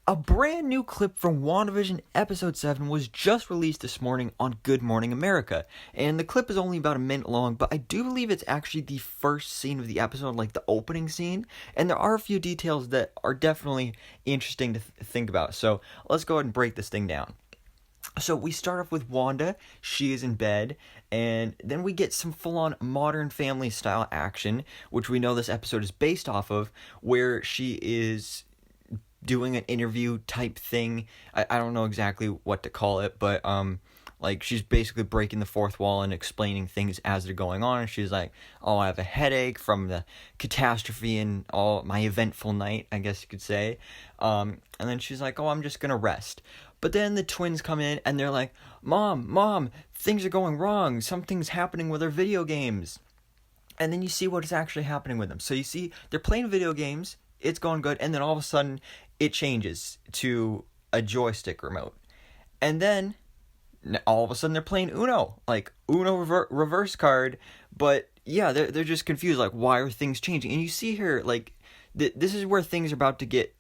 A brand new clip from WandaVision Episode 7 was just released this morning on Good Morning America, and the clip is only about a minute long, but I do believe it's actually the first scene of the episode, like the opening scene, and there are a few details that are definitely interesting to think about, so let's go ahead and break this thing down. So we start off with Wanda. She is in bed, and then we get some full-on Modern Family style action, which we know this episode is based off of, where she is doing an interview type thing. I don't know exactly what to call it, but like she's basically breaking the fourth wall and explaining things as they're going on. And she's like, "Oh, I have a headache from the catastrophe and all my eventful night," I guess you could say. And then she's like, "Oh, I'm just gonna rest." But then the twins come in and they're like, Mom, things are going wrong. Something's happening with our video games." And then you see what is actually happening with them. So you see they're playing video games, it's going good, and then all of a sudden it changes to a joystick remote. And then all of a sudden they're playing Uno, like Uno reverse card. But yeah, they're just confused, like, why are things changing? And you see here, like, this is where things are about to get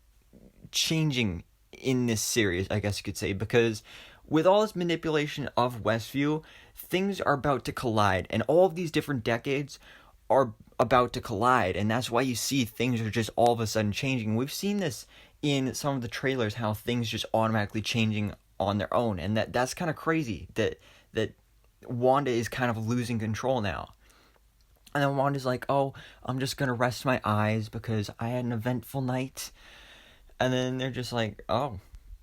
changing in this series, I guess you could say, because with all this manipulation of Westview, things are about to collide, and all of these different decades are about to collide, and that's why you see things are just all of a sudden changing. We've seen this in some of the trailers, how things just automatically changing on their own, and that's kind of crazy that Wanda is kind of losing control now. And then Wanda's like, "Oh, I'm just gonna rest my eyes because I had an eventful night." And then they're just like, "Oh,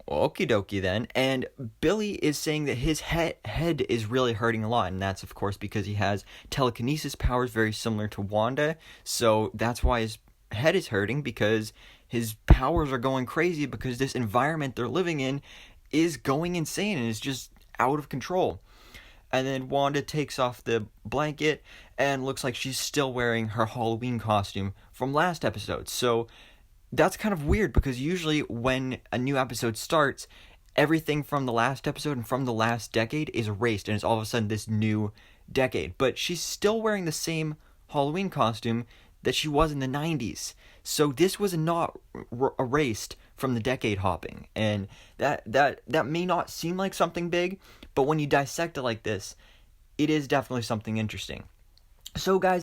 okie dokie then." And Billy is saying that his head is really hurting a lot, and that's of course because he has telekinesis powers very similar to Wanda, so that's why his head is hurting, because his powers are going crazy, because this environment they're living in is going insane and is just out of control. And then Wanda takes off the blanket and looks like she's still wearing her Halloween costume from last episode. So that's kind of weird, because usually when a new episode starts, everything from the last episode and from the last decade is erased, and it's all of a sudden this new decade. But she's still wearing the same Halloween costume that she was in the 90s. So this was not erased from the decade hopping. And that may not seem like something big, but when you dissect it like this, it is definitely something interesting. So guys,